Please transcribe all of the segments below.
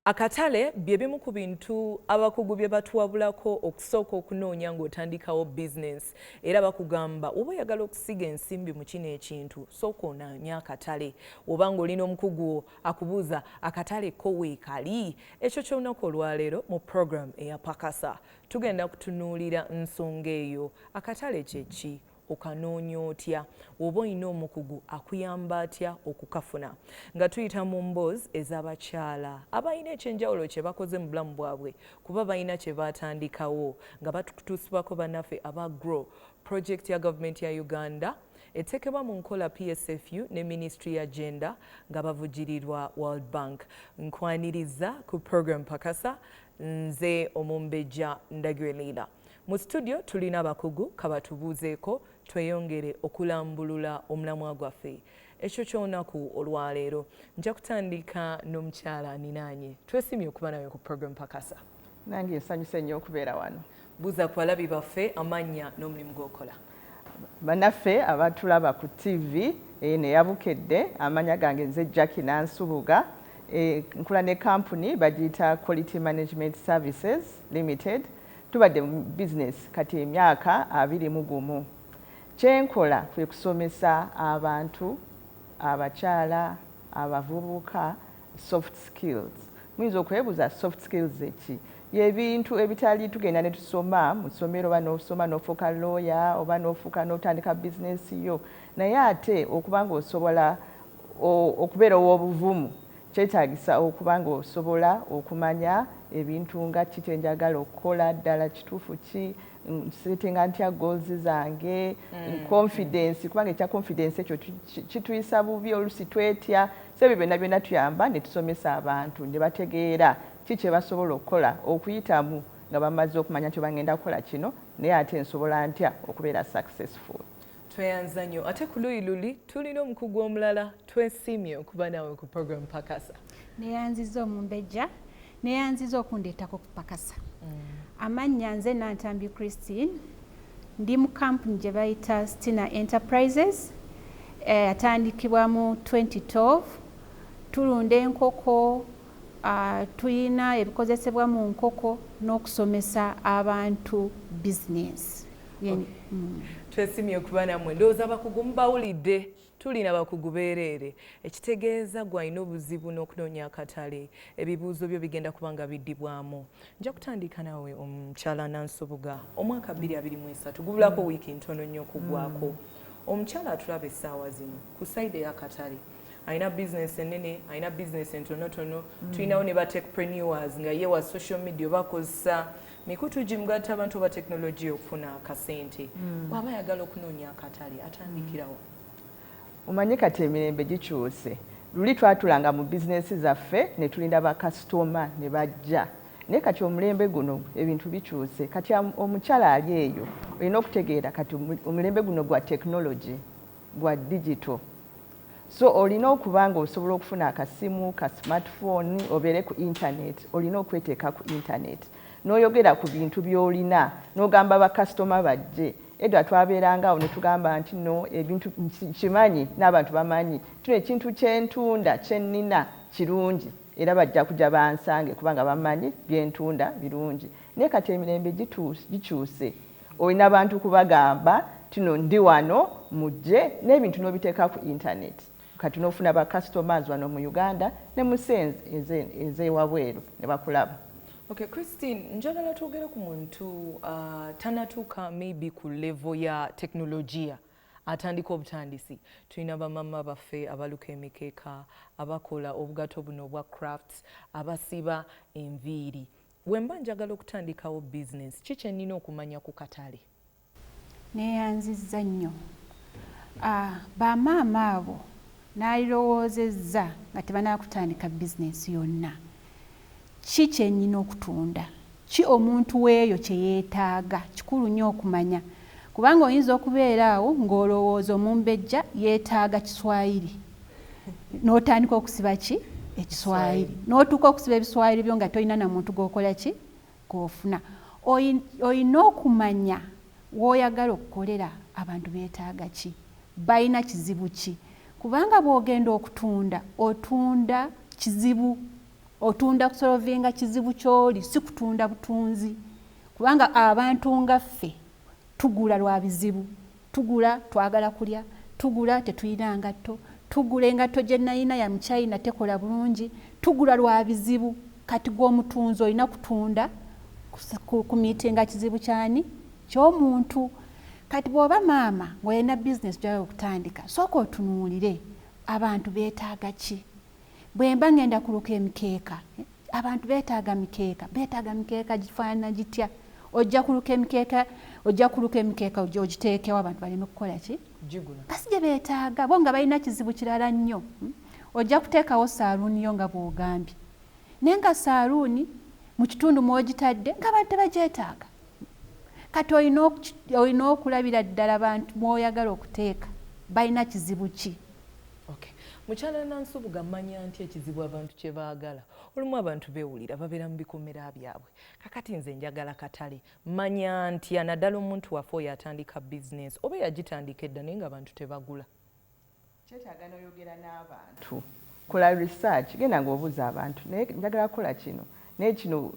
Akatale byebimu ku bintu abakugu bye batuwabulako okusooka okunoonya ng'otandikawo business era bakugamba oba oyagala okusiga ensimbi mu kino ekintu sooka onoonye akatale oba ng'olina omukugu akubuuza akatale ko weekali. Ekyo ky'olunaku olwaleero mu program eya Pakasa tugenda kutunuulira nsonga eyo. Akatale kyeki? Okanoonya otya? Oba olina omukugu akuyamba atya okukafuna? Nga tuyita mu mboozi ez'abakyala abalina ekyenjawulo kye bakoze mu bulamu bwabwe kuba balina kye baatandikawo nga batutusibako bannaffe aba Grow project ya gavumenti ya Uganda eteekebwa mu nkola PSFU ne Ministry ya Gender nga bavugirirwa World Bank. Nkwaniriza ku program Pakasa, nze Omumbejja Ndagire Leilah. Mu studio tulina abakugu kabatubuuzeeko tweyongere okulambulula omulamwa gwaffe. Ekyo ky'olunaku olwaleero nja kutandika n'omukyala aninaanye. Twesimye okuba nawe ku program Pakasa. Nange nsanyuse nnyo okubeera wano. Buuza ku balabi baffe amannya n'omulimu gw'okola. Bannaffe abatulaba ku TV ne ya Bukedde, amanya gange nze Jackie Nansubuga. Nkola ne company bagiyita Quality Management Services Limited. Tubadde mu business kati emyaka 21. Kyenkola kwe kusomesa abantu, abakyala, abavubuka soft skills. Muyinza okwebuuza soft skills eki? Byebintu ebitali tugenda ne tusoma mu ssomero oba n'osoma n'ofuuka lawyer oba n'ofuuka n'otandika business yo. Naye ate okuba ng'osobola okubeera ow'obuvumu kyetaagisa okuba ng'osobola okumanya ebintu nga ki kye njagala okukola ddala kituufu ki, settinga ntya goals zange, confidence, kubanga ekya confidence ekyo kituyisa bubi olusi twetya. So ebyo byonna tuyamba ne tusomesa abantu ne bategeera ki kye basobola okukola okuyitamu nga bamaze okumanya nti bagenda kukola kino naye ate nsobola ntya okubeera successful. Tweyanza nnyo. Ate ku luuyi luli tulina omukugu omulala twesimye okuba nawe ku program Pakasa. Neyanziza Omumbejja, neyanziza okundeetako ku Pakasa. Amannya nze Nantambi Christine, ndi mu company gye bayita Stina Enterprises, atandikibwa mu 2012. Tulunda enkoko, tulina ebikozesebwa mu nkoko n'okusomesa abantu business. Twesimye okuba nammwe. Ndowooza abakugu mubawulidde. Tulina abakugu beereere ekitegeeza gwalina obuzibu n'okunoonya akatale. Ebibuuzo byo bigenda kuba nga biddibwamu. Nja kutandika nawe omukyala Nansubuga. Omwaka 2023 gubulako wiiki ntono nnyo okugwako. Omukyala atulaba essaawa zino ku sayidi ey'akatale alina bizinesi ennene, alina bizinesi entonotono. Tulinawo ne ba-techpreneurs nga ye wa social media bakozesa mikutu gimugatta abantu ba tekinologiya okufuna akasente. Bw'aba ayagala okunoonya akatale atandikirawo. Omanyi kati emirembe gikyuse. Luli twatulanga mu bizinesi zaffe ne tulinda bakasitoma ne bajja. Naye kati omulembe guno ebintu bikyuse. Kati omukyala ali eyo olina okutegeera kati omulembe guno gwa technology, gwa digital. So olina okuba ng'osobola okufuna akasimu ka smartphone obeere ku internet, olina okweteeka ku internet n'oyogera ku bintu by'olina n'ogamba bakasitoma bajje. Edda twabeeranga awo ne tugamba nti no ebintu kimanyi n'abantu bamanyi tuno ekintu kyentunda kyennina kirungi era bajja kujja bansange kubanga bamanyi byentunda birungi. Naye kati emirembe gikyuse, olina abantu kubagamba tino ndi wano mujje n'ebintu n'obiteeka ku internet. Kati n'ofuna bakasitomazi wano mu Uganda ne mu senzi ez'ewabweru ne bakulaba. Okay, Christine, njagala twogere ku muntu tanatuuka maybe ku level ya teknologiya atandika obutandisi. Tulina bamama baffe abaluka emikeeka, abakola obugato buno obwa crafts, abasiba enviiri. Wemba njagala okutandikawo business, ki kye nnina okumanya ku katale? Neyanzizza nnyo. Bamaama abo n'alirowoozezza nga tebanakutandika business yonna. Ki kye nnina okutunda? Ki omuntu weeyo kye yeetaaga? Kikulu nnyo okumanya. Kubanga oyinza okubeera awo ng'olowooza Omumbejja yeetaaga Kiswahili. N'otandika okusiba ki? Ekiswahili. N'otuuka okusiba ebiswahili byo nga tolina na muntu gw'okola ki? Gw'ofuna. Olina okumanya w'oyagala okukolera abantu beetaaga ki? Balina kizibu ki? Kubanga bw'ogenda okutunda, otunda kizibu otunda kusolvinga kizibu kyoli si kutunda butunzi kubanga abantu ngaffe tugula lwa bizibu tugula twagala kulya tugula tetuyina ngatto tugula engatto gye nayina ya Muchina tekola bulungi tugula lwa bizibu kati gw'omutunzi olina kutunda kumitenga kizibu kyani ky'omuntu kati bw'oba maama ng'olina business gy'oyagala okutandika sooka otunuulire abantu beetaaga ki bwe mba ngenda kuluka emikeeka abantu beetaaga mikeeka gifaanana gitya ojja kuluka emikeeka ogiteekewo abantu baleme kukola ki kasi gye beetaaga bo nga balina kizibu kirala nnyo ojja kuteekawo saaluuni yo nga bw'ogambye naye nga saaluuni mu kitundu mw'ogitadde ng'abantu tebagyetaaga kati olina okulabira ddala abantu mw'oyagala okuteeka balina kizibu ki. Mukyala Nansubuga mmanya nti ekizibu abantu kye baagala olumu abantu beewulira babeera mu bikomera byabwe kakati nze njagala katale mmanya nti naddala omuntu waffe oyo atandika bizinensi oba yagitandika edda naye ng'abantu tebagula kyetaaga n'oyogera n'abantu kola research genda ng'obuuza abantu naye njagala kukola kino naye kino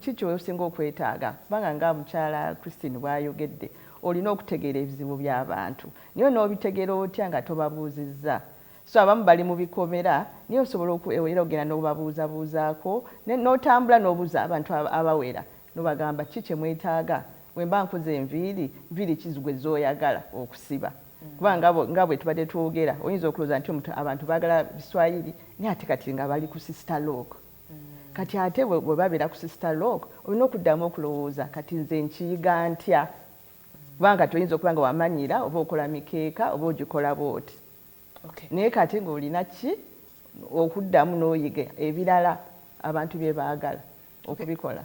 kiki osinga okwetaaga kubanga nga mukyala Christine bw'ayogedde olina okutegeera ebizibu by'abantu naye n'obitegeera otya nga tobabuuzizza so abamu bali mu bikomera niyo osobola era ogenda n'obabuuzabuuzaako n'otambula n'obuuza abantu abawera n'obagamba ki kye mwetaaga bwe mba nkoze enviiri kizigwe z'oyagala okusiba kubanga nga bwe tubadde twogera oyinza okulowooza nti abantu baagala Biswayiri naye ate kati nga bali ku sister log kati ate bwe babeera ku sister log olina okuddamu okulowooza kati nze nkiyiga ntya kubanga toyinza okuba nga wamanyira oba okola mikeeka oba ogikola bwoti naye kati ng'olina ki okuddamu n'oyiga ebirala abantu bye baagala okubikola.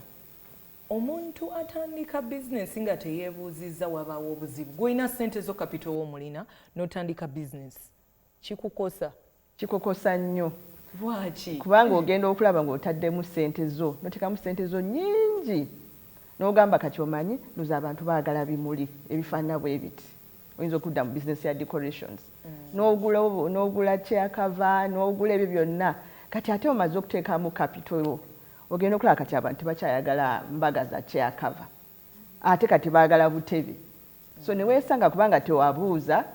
Omuntu atandika bizinensi nga teyeebuuzizza wabaawo obuzibu gw'olina ssente zo kapito w'omulina n'otandika bizinensi kikukosa nnyo. Lwaki? Kubanga ogenda okulaba ng'otaddemu ssente zo n'otekamu ssente zo nnyingi n'ogamba kati omanyi luza abantu baagala bimuli ebifaanana bwe biti oyinza okudda mu bizinensi ya decorations n'ogula kyakava n'ogula ebyo byonna kati ate omaze okuteekamu kapito ogenda okulaba kati abantu bakyayagala mbaga za kyakava ate kati baagala butebe so ne weesanga kubanga tewabuuza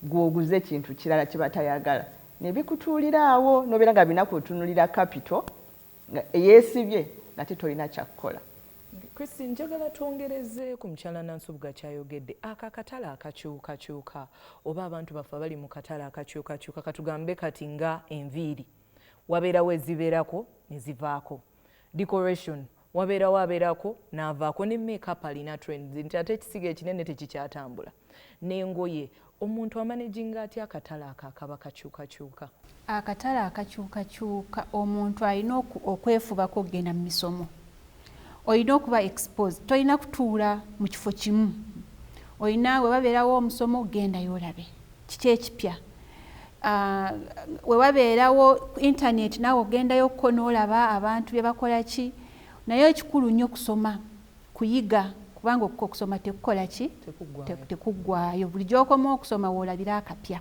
gw'oguze ekintu kirala kye batayagala ne bikutuulira awo n'obeera nga binaku otunulira kapito eyeesibye nga tetolina kyakukola. Christine, njagala twongereze ku mukyala Nansubuga kyayogedde akakatale akakyukakyuka oba abantu baffe bali mu katale akakyukakyuka katugambe kati nga enviiri wabeerawo ezibeerako ne zivaako decoration wabeerawo n'avaako ne make-up alina trends nti ate ekisiga ekinene tekikyatambula n'engoye omuntu amanaginga atya akatale akaba kakyukakyuka. Akatale akakyukakyuka omuntu alina okwefubako okugenda mu misomo olina okuba exposed tolina kutuula mu kifo kimu olina we babeerawo omusomo gendayo olabe kiki ekipya we babeerawo internet naawe ogendayokko n'olaba abantu bye bakola ki naye ekikulu nnyo kusoma kuyiga kubanga okusoma tekukola ki tekuggwaayo buli gy'okoma okusoma woolabira akapya.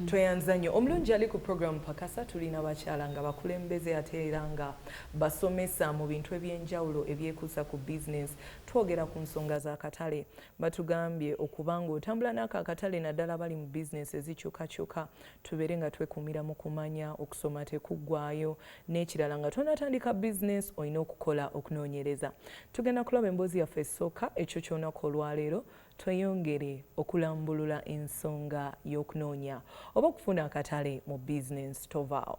Tweyanza nnyo omulungi ali ku programu Pakasa tulina bakyala nga bakulembeze ate era nga basomesa mu bintu eby'enjawulo ebyekuusa ku bizinensi twogera ku nsonga z'akatale batugambye okuba nga otambula n'ako akatale naddala bali mu bizinensi ezikyukakyuka tubeere nga twekuumira mu kumanya okusoma tekuggwaayo n'ekirala nga tonatandika bizinensi olina okukola okunoonyereza. Tugenda kulaba emboozi yaffe esooka ekyo ky'olunaku olwaleero tweyongere okulambulula ensonga y'okunoonya oba okufuna akatale mu bizinensi tovaawo.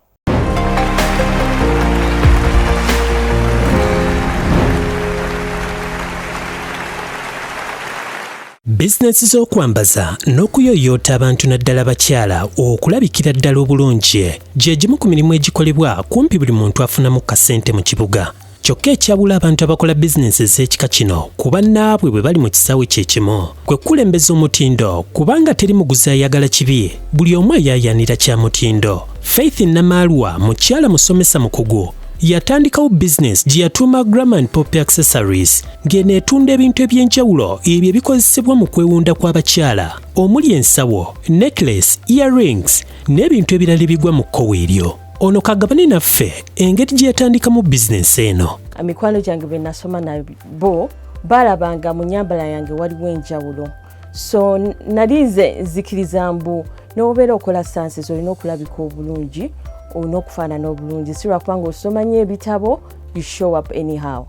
Bizinensi z'okwambaza n'okuyoyota abantu naddala bakyala okulabikira ddala obulungi gye gimu ku mirimu egikolebwa kumpi buli muntu afunamu kasente mu kibuga. Kyokka ekyabula abantu abakola bizinensi ez'ekika kino kuba naabwe bwe bali mu kisaawe kye kimu kwe kulembeza omutindo kubanga teri muguzi ayagala kibi buli omu ayaayanira kya mutindo. Faith Namaalwa mukyala musomesa mukugu yatandikawo bizinensi gye yatuuma Grammar and Pop Accessories ng'eneetunda ebintu eby'enjawulo ebyo ebikozesebwa mu kwewunda kw'abakyala omuli ensawo, necklace, earrings n'ebintu ebirala ebigwa mu kkowe eryo. ono kagabane naffe engeri gye yatandikamu bizinensi eno. Mikwano gyange be nasoma nabo balabanga mu nyambala yange waliwo enjawulo, so nalize nzikiriza mbu n'obeera okola sciences olina okulabika obulungi, olina okufaanana obulungi, si lwakubanga osoma nnyo ebitabo you show up anyhow.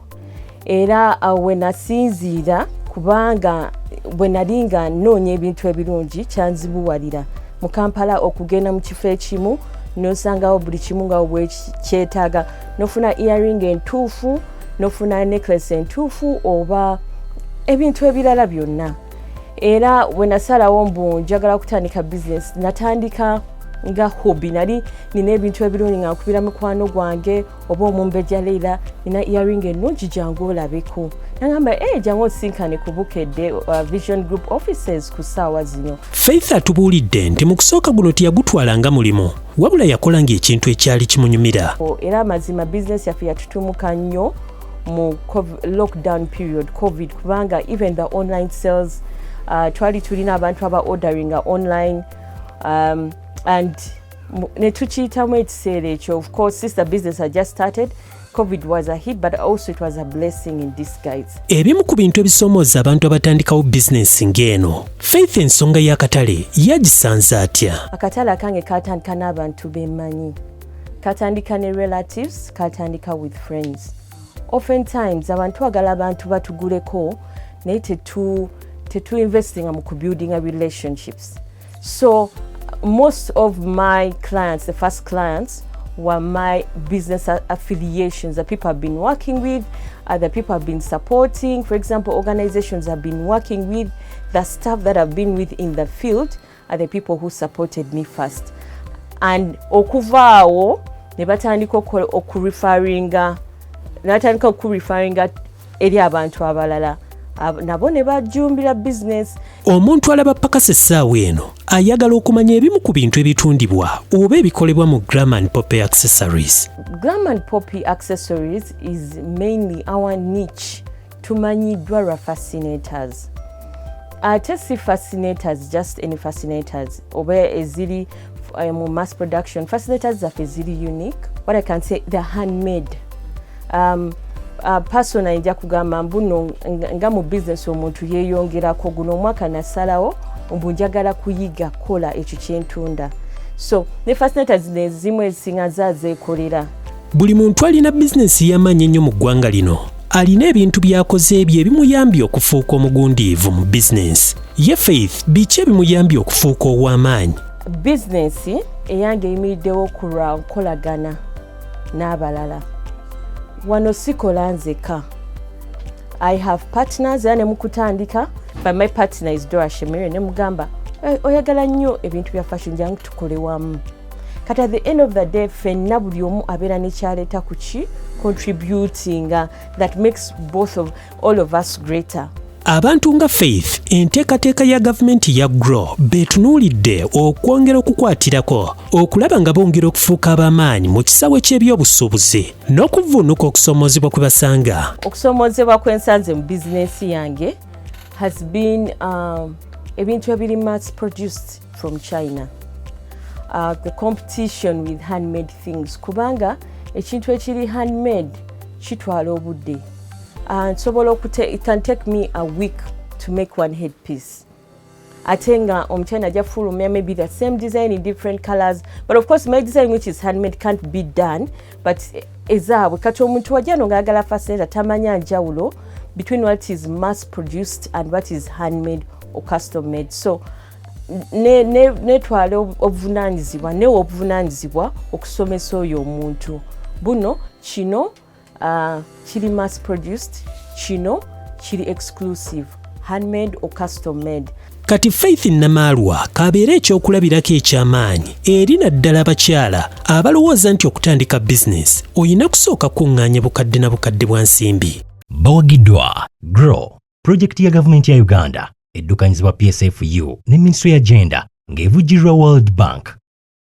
Era we nasinziira kubanga bwe nali nga nnoonya ebintu ebirungi kyanzibuwalira mu Kampala okugenda mu kifo ekimu n'osangawo buli kimu nga bwe kyetaaga, n'ofuna earring entuufu, n'ofuna necklace entuufu oba ebintu ebirala byonna. Era we nasalawo mbu njagala kutandika business, natandika nga hobby. Nali nina ebintu ebirungi nga nkubira mukwano gwange oba omumbejja Leilah nina earring ennungi jangu olabeko. Nagamba jangu osinkane ku Bukedde Vision Group offices ku ssaawa zino. Faith atubuulidde nti mu kusooka guno teyagutwalanga mulimu, wabula yakolanga ekintu ekyali kimunyumira. Era amazima business yaffe yatutumuka nnyo mu lockdown period COVID, kubanga even the online sales twali tulina abantu aba ordering online and netukiyitamu ekiseera ekyo. Of course, sister business had just started. COVID was a hit, but also it was a blessing in disguise. Ebimu ku bintu ebisoomooza abantu abatandikawo bizinensi ng'eno, Faith ensonga y'akatale yagisanze atya? Akatale akange katandika n'abantu bemanyi, katandika ne relatives, katandika with friends. Oftentimes abantu bagala abantu batuguleko naye tetu investing mu kubuilding relationships. So most of my clients, the first clients, were my business affiliations, the people I've been working with, the people I've been supporting. For example, organizations I've been working with, the staff that I've been with in the field are the people who supported me first. And okuvaawo ne batandika okurefaringa eri abantu abalala, nabo ne bajumbira business. Omuntu alaba Pakasa essaawa eno ayagala okumanya ebimu ku bintu ebitundibwa oba ebikolebwa mu Glam and Poppy accessories. Glam and Poppy accessories is mainly our niche. Tumanyiddwa lwa fascinators. Ate si fascinators, just any fascinators. Oba eziri mu mass production. Fascinators zaffe ziri unique. What I can say, they're handmade. Personal nja kugamba mbuno nga mu business omuntu yeeyongerako guno omwaka nasalawo mbu njagala kuyiga kola ekyo kyentunda. So ne fascinators nezimu ezisinga zazeekolera. Buli muntu alina bizinensi y'amaanyi ennyo mu ggwanga lino alina ebintu by'akoze ebyo ebimuyambye okufuuka omugundiivu mu bizinensi. Ye Faith, biki ebimuyambye okufuuka ow'amaanyi? Bizinensi eyange eyimiriddewo ku lwa nkolagana n'abalala. Wano sikola nzeka. I have partners ne mukutandika, but my partner is Dora Shemere ne mugamba oyagala nnyo ebintu bya fashion jangu tukole wamu. Kati at the end of the day fenna buli omu abeera ne kyaleeta kuki contributing that makes all of us greater. Abantu nga Faith, enteekateeka ya gavumenti ya Grow beetunuulidde okwongera okukwatirako okulaba nga bongera okufuuka ab'amaanyi mu kisaawe ky'ebyobusuubuzi n'okuvvuunuka okusomoozebwa kwe basanga. Okusomoozebwa kwensanze mu bizinensi yange has been ebintu ebiri mass produced from China. The competition with handmade things, kubanga ekintu ekiri handmade kitwala obudde. It can take me a week to make one headpiece. Atenga China jafulumya maybe the same design in different colors, but of course my design which is handmade can't be done. But ezaabwe kati omuntu wajano ng'ayagala fascinator tamanya njawulo between what is mass produced and what is handmade or custom made. So netwala obuvunanyizibwa okusomesa oyo omuntu buno kino kiri mass produced, kino kiri exclusive, handmade or custom made. Kati Faith Namaalwa kabeera ekyokulabirako eky'amaanyi eri naddala abakyala abalowooza nti okutandika bizinensi oyina kusooka kuŋŋaanya bukadde na bukadde bwa nsimbi. Bawagiddwa Grow, projekiti ya gavumenti ya Uganda eddukanyizibwa PSFU ne Ministry ya Gender ng'evujjirwa World Bank.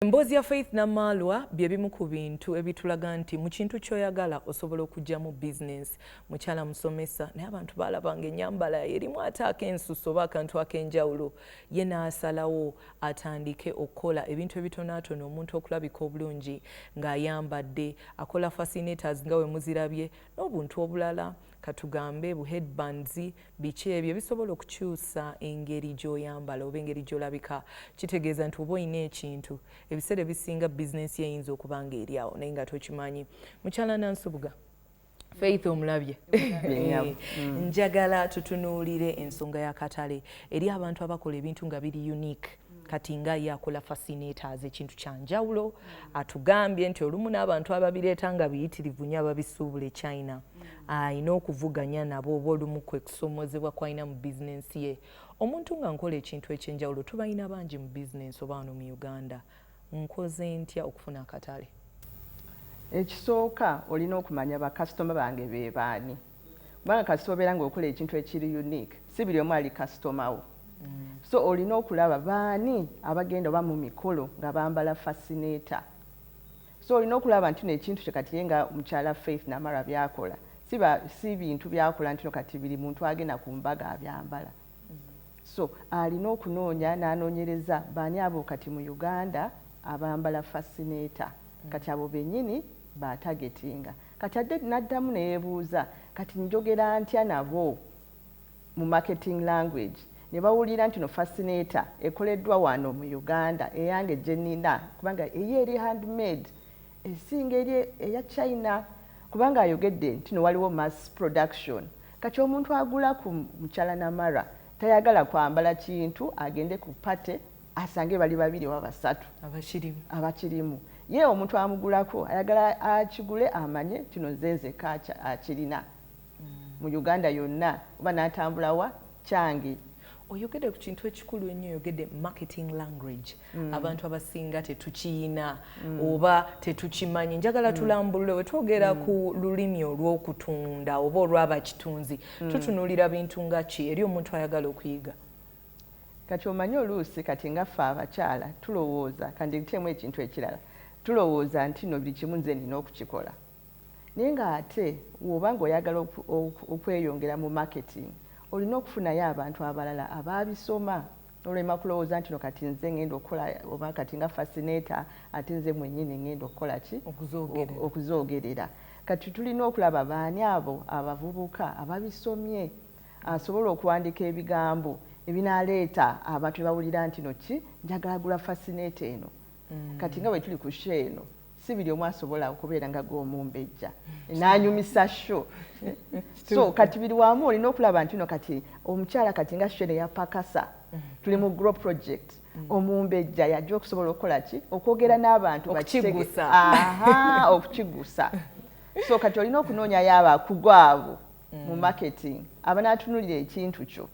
Emboozi ya Faith Namalwa byebimu ku bintu ebitulaga nti mu kintu ky'oyagala osobola okujja mu business. Mukyala musomesa naye abantu balabanga ennyambala erimu ate ak'ensusu oba akantu ak'enjawulo. Ye n'asalawo atandike okukola ebintu ebitonotono omuntu okulabika obulungi ng'ayambadde, akola fascinators nga we muzirabye n'obuntu obulala katugambe bu headbands biki ebyo bisobola okukyusa engeri gy'oyambala oba engeri gy'olabika. Kitegeeza nti oba olina ekintu ebiseera ebisinga bizinensi eyinza okuba nga eri awo naye nga tokimanyi. Mukyala Nansubuga, Faith omulabye, njagala tutunuulire ensonga y'akatale eri abantu abakola ebintu nga biri unique. Kati nga yakola fascinators ekintu kyanjawulo, atugambye nti olumu n'abantu ababireeta nga biyitirivu nnyo ababisuubula e China ayina okuvuganya nabo oba olumu kwe kusomozebwa kwalina mu bizinensi ye. Omuntu nga nkola ekintu ekyenjawulo tubalina bangi mu bizinensi oba wano mu Uganda, nkoze ntya okufuna akatale? Ekisooka olina okumanya bakasitoma bange be baani. Kubanga kasitoma obeera ng'okola ekintu ekiri unique, si buli omu ali kasitoma wo. So olina okulaba baani abagenda oba mu mikolo nga bambala fascinator. So olina okulaba nti ekintu kye kati nga mukyala Faith Namalwa byakola si bintu byakola nti kati biri muntu agenda ku mbaga abyambala. So alina okunoonya n'anoonyereza baani abo kati mu Uganda abambala fascinator. Kati abo bennyini batagetinga. Kati adde n'addamu neyebuuza kati njogera ntya nabo mu marketing language. Ne bawulira nti no fascinator ekoleddwa wano mu Uganda eyange gye nnina kubanga eri handmade esinga eri eya China kubanga ayogedde nti no waliwo mass production. Kati omuntu agula ku mukyala Namalwa tayagala kwambala kintu agende ku pate asange bali babiri oba basatu abakirimu. Ye omuntu amugulako ayagala akigule amanye kino nzenze kacha akirina mu Uganda yonna oba n'atambula wa kyange. Oyogedde ku kintu ekikulu ennyo, oyogedde marketing language. Abantu abasinga tetukiyina oba tetukimanyi. Njagala tulambulule we twogera ku lulimi olw'okutunda oba olw'abakitunzi tutunuulira bintu nga ki eri omuntu ayagala okuyiga? Kati omanyi oluusi kati nga ffe abakyala tulowooza kandi ntemu ekintu ekirala tulowooza nti no buli kimu nze nina okukikola. Naye ng'ate woba ng'oyagala okweyongera mu marketing olina okufunayo abantu abalala ababisoma. Olema kulowooza nti no kati nze ngenda okukola oba kati nga fascinator ate nze mwennyini ngenda okukola ki okuzoogerera. Kati tulina okulaba baani abo abavubuka ababisomye asobola okuwandiika ebigambo ebinaleeta abantu bawulira nti no ki njagala gula fascinator eno. Kati nga bwe tuli ku show eno si buli omu asobola okubeera nga gw'omumbejja n'anyumisa show. So kati biri wamu olina okulaba nti no kati omukyala kati nga show ya Pakasa tuli mu grow project omumbejja yajja okusobola okukola ki okwogera n'abantu okukigusa. So kati olina okunoonyayo abakugu abo mu marketing abanaatunulira ekintu kyo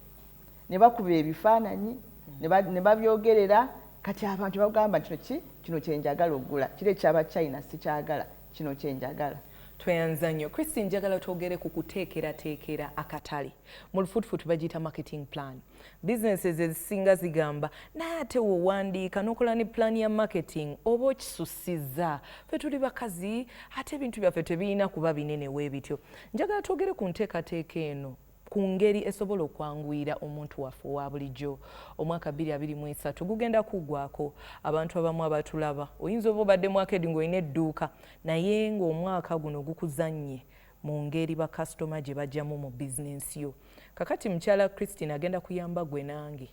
ne bakuba ebifaananyi ne babyogerera. Kati abantu bagamba nti kino kyenjagala okugula kiri ekyaba China sikyagala kino kyenjagala. Tweyanza nnyo. Christy, njagala twogere ku kuteekerateekera akatale. Mu lufutufutu bagiyita marketing plan. Businesses ezisinga zigamba naye ate wowandiika n'okola ne plan ya marketing oba okisusiza. Ffe tuli bakazi ate ebintu byaffe tebirina kuba binene weebityo. Njagala twogere ku nteekateeka eno ku ngeri esobola okwanguyira omuntu waffe owa bulijjo. Omwaka 2023 gugenda kuggwako. Abantu abamu abatulaba oyinza oba obadde mwaka edi ng'olina edduuka naye ng'omwaka guno gukuzannye mu ngeri bakasitoma gye bajjamu mu bizinensi yo. Kakati mukyala Christine agenda kuyamba gwe nange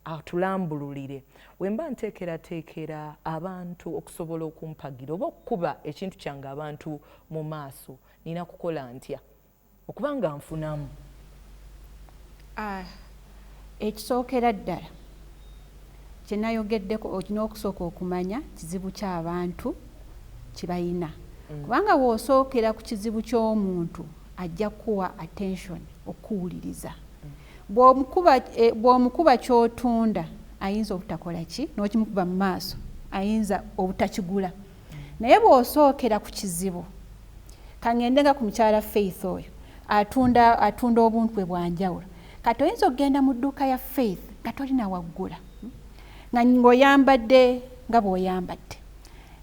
atulambululire we mba nteekerateekera abantu okusobola okumpagira oba okukuba ekintu kyange abantu mu maaso nina kukola ntya okuba nga nfunamu. Ekisookera ddala kye nayogeddeko olina okusooka okumanya kizibu ky'abantu kye balina. Kubanga bw'osookera ku kizibu ky'omuntu ajja kuwa attention okuwuliriza. Bw'omukuba ky'otunda ayinza obutakola ki n'okimukuba mu maaso ayinza obutakigula. Naye bw'osookera ku kizibu kangende nga ku mukyala Faith oyo atunda obuntu bwe bwanjawulo. Kati oyinza okugenda mu dduuka ya Faith nga tolina waggula nga ng'oyambadde nga bw'oyambadde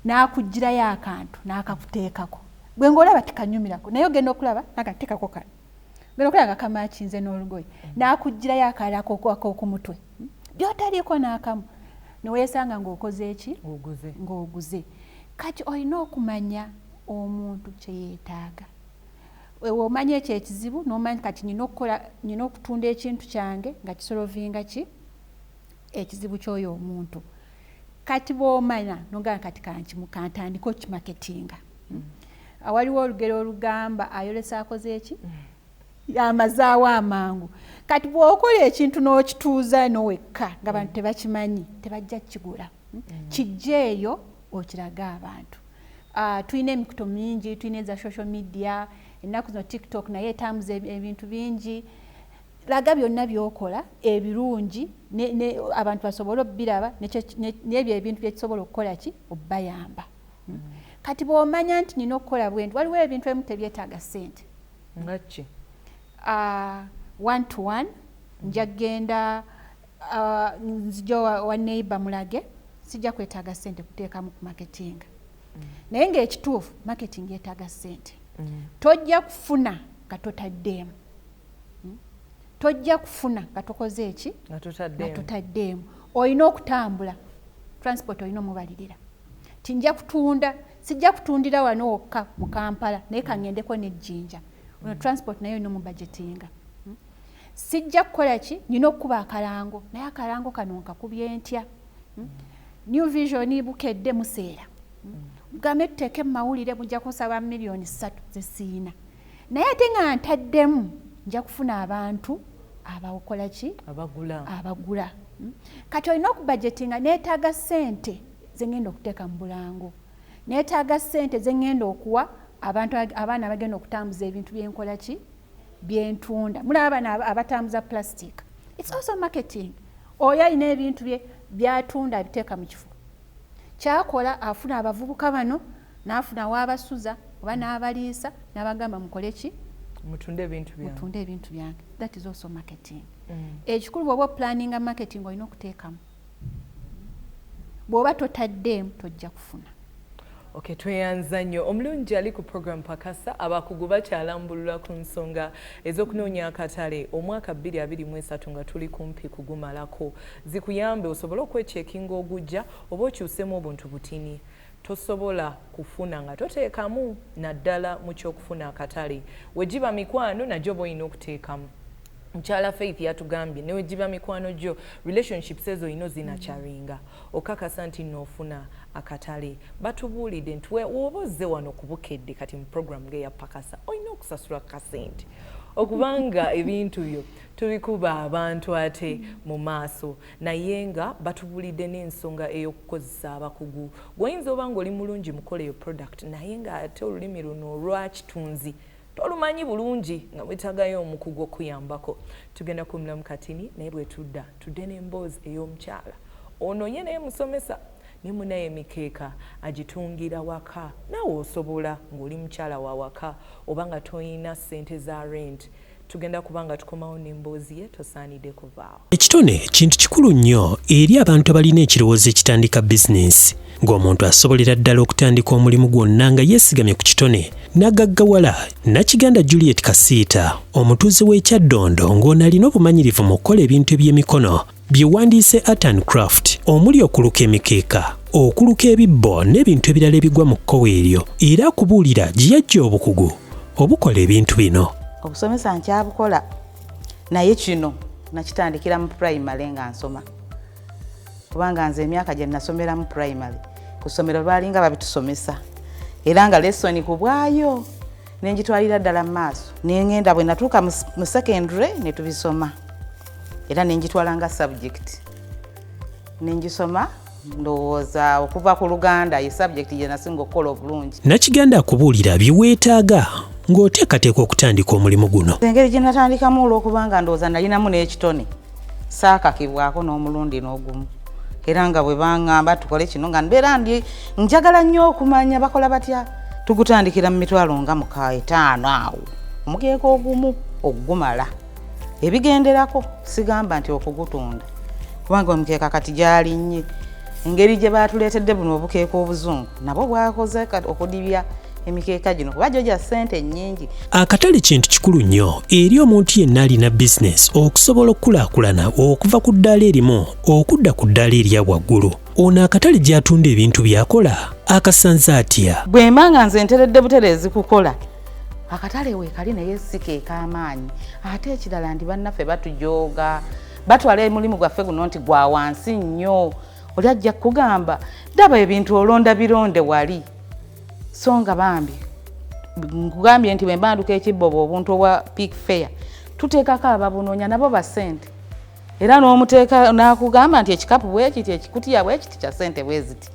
n'akugirayo akantu n'akakuteekako gwe ng'olaba tikanyumirako naye ogenda okulaba n'akateekako kano genda okulaba nga kamakinze n'olugoye n'akugirayo akalako ku mutwe by'otaliiko n'akamu ne weesanga ng'okoze eki ng'oguze kati olina okumanya omuntu kye yeetaaga omanya ekyo ekizibu n'omanya kati nina okutunda ekintu kyange nga kisolovinga ki ekizibu ky'oyo omuntu kati bw'omanya nogamba kati kantandika okimaketinga waliwo olugero olugamba ayolesa akoze eki amazaawo amangu kati bw'okola ekintu n'okituuza n'owekka nga abantu tebakimanyi tebajja kukigula kijja eyo okiraga abantu tulina emikuto mingi tulina eza social media ennaku zino TikTok naye etambuza ebintu bingi laga byonna byokola ebirungi abantu basobola obbiraba n'ebyo ebintu byekisobola okukola ki obbayamba kati bw'omanya nti nina okukola bwenti waliwo ebintu ebimu tebyetaaga ssente ngaki 1-to-1 nja kgenda nzija wa neighbor mulage sijja kwetaaga ssente kuteekamu ku marketing naye ng'ekituufu marketing yeetaaga ssente tojja kufuna nga totaddeemu tojja kufuna nga tokoze eki nga totaddeemu olina okutambula transport olina omubalirira tinja kutunda sijja kutundira wano wokka mu Kampala naye kangendeko n'ejjinja transport nayo olina omubudgetinga sijja kukola ki nina okukuba akalango naye akalango kano nkakubye ntya New Vision Bukedde museera gambe tuteeke mu mawulire mujja kusaba million 3 zesiina naye ate nga ntaddemu nja kufuna abantu abakola ki abagula kati olina okubudgetinga neetaaga ssente zengenda okuteeka mu bulango neetaaga ssente zengenda okuwa abantu abaana bagenda okutambuza ebintu byenkola ki byentunda mulaba abaana abatambuza plastic it's also marketing oyo alina ebintu bye byatunda abiteeka mu kifo kyakola afuna abavubuka bano n'afuna wabasuza oba n'abaliisa n'abagamba mukole ki mutunde ebintu byange that is also marketing ekikulu bw'oba planninga marketing olina okuteekamu bw'oba totaddeemu tojja kufuna Okay, tweyanza nnyo omulungi ali ku program Pakasa abakugu bakyalambulula ku nsonga ez'okunoonya akatale omwaka 2023 nga tuli kumpi kugumalako zikuyambe osobole okwechekinga ogujja oba okyusemu obuntu butini tosobola kufuna nga toteekamu naddala mu kyokufuna akatale wegiba mikwano najjo boyina okuteekamu Mchala Faith yatugambye newe jiba mikwano gyo relationships ezo ino zinakyaringa okakasa nti nofuna akatale batubuulidde nti woboze wano ku Bukedde kati mu program ge ya Pakasa oyina okusasula kasente okubanga ebintu byo tubikuba abantu ate mu maaso naye nga batubuulidde n'ensonga ey'okukozesa abakugu goyinza obanga oli mulungi mukola eyo product naye nga ate olulimi luno olwakitunzi tolumanyi bulungi nga wetagayo omukugu okuyambako tugenda kumulamu katini naye bwe tudde n'emboozi ey'omukyala ono ye naye musomesa ne munaye mikeeka agitungira waka nawe osobola ng'oli mukyala wa waka oba nga toyina ssente za rent tugenda kubanga tukomawo n'emboozi ye tosaanidde kuvaawo. Ekitone kintu kikulu nnyo eri abantu abalina ekirowoozo ekitandika bizinensi ng'omuntu asobolera ddala okutandika omulimu gwonna nga yeesigamye ku kitone n'agaggawala Nakiganda Juliet Kasiita omutuuze w'Ekyaddondo ng'onalina obumanyirivu mu kukola ebintu eby'emikono bye wandiise art and craft omuli okuluka emikeeka okuluka ebibbo n'ebintu ebirala ebigwa mu kkowe eryo era akubuulira gye yajja obukugu obukola ebintu bino. Okusomesa nkyabukola naye kino nakitandikira mu primary nga nsoma kubanga nze emyaka gye nasomera mu primary ku ssomero lwalinga babitusomesa era nga lesson ku bwayo nenjitwalira ddala mu maaso nengenda bwe natuuka mu secondary ne tubisoma era nenjitwala nga subject nenjisoma ndowooza okuva ku Luganda ye subject gye nasinga okukola obulungi. Nakiganda akubuulira bye weetaaga ng'oteekateeka okutandika omulimu guno. Engeri gye natandikamu olw'okubanga ndowooza nalinamu n'ekitone saakakibwako n'omulundi n'ogumu era nga bwe baŋŋamba tukole kino nga mbeera ndi njagala nnyo okumanya bakola batya tugutandikira mu mitwalo nga 5 awo omukeeka ogumu okugumala ebigenderako sigamba nti okugutunda kubanga omukeeka kati gyalinnye engeri gye baatuleetedde buno obukeeka obuzungu nabo bwakoze okudibya emikeeka gino kuba gyo gya ssente nnyingi. Akatale kintu kikulu nnyo eri omuntu yenna alina bizinesi okusobola okukulaakulana okuva ku ddaala erimu okudda ku ddaala erya waggulu. Ono akatale gy'atunda ebintu by'akola akasanze atya. Bwe mba nga nze nteredde butereezi kukola akatale weekali naye si keek'amaanyi ate ekirala ndi bannaffe batujooga batwala emulimu gwaffe guno nti gwa wansi nnyo oli ajja kugamba ddaba ebintu olonda bironde wali so nga bambi nkugambye nti bwe mbanduka ekibbobo obuntu obwa peak fair tuteekako ababunoonya nabo ba ssente era n'omuteeka n'akugamba nti ekikapu bwekiti ekikutiya bwekiti kya ssente bweziti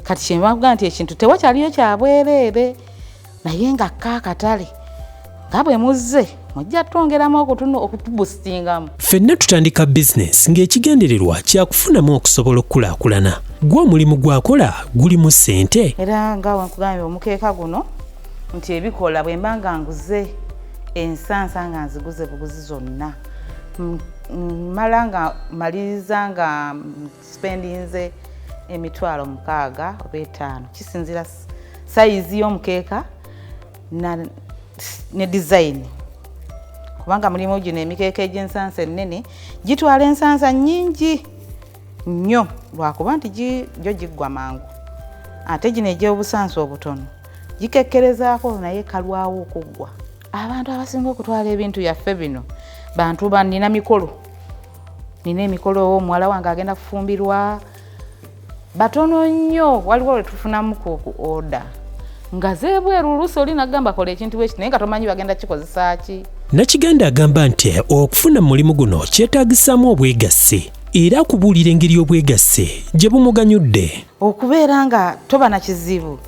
kati kyembakugamba nti ekintu tewakyaliyo kya bwereere naye nga akatale nga bwe muzze mujja twongeramu okutubustingamu. Ffenna tutandika bizinesi ng'ekigendererwa kyakufunamu okusobola okukulaakulana. Gwe omulimu gwakola gulimu ssente. Era nga nkugambye omukeeka guno nti ebikola bwe mba nga nguze ensansa nga nziguze buguzi zonna mala nga maliriza nga spendinze emitwalo 6 oba 5 kisinzira sayizi y'omukeeka ne design kubanga mulimu gino emikeeka egy'ensansa ennene gitwala ensansa nnyingi nnyo lwakuba nti gyo giggwa mangu ate gino egy'obusansa obutono gikekkerezaako naye kalwawo okuggwa. Abantu abasinga okutwala ebintu byaffe bino bantu nina mikolo nina emikolo omuwala wange agenda kufumbirwa batono nnyo waliwo lwe tufunamu ku order nga zeebweru oluusi oli nagamba kola ekintu bwekiti naye nga tomanyi bagenda kikozesa ki. Nakiganda agamba nti okufuna mu mulimu guno kyetaagisaamu obwegasse era kubuulira engeri obwegasse gye bumuganyudde. Okubeera nga toba na kizibu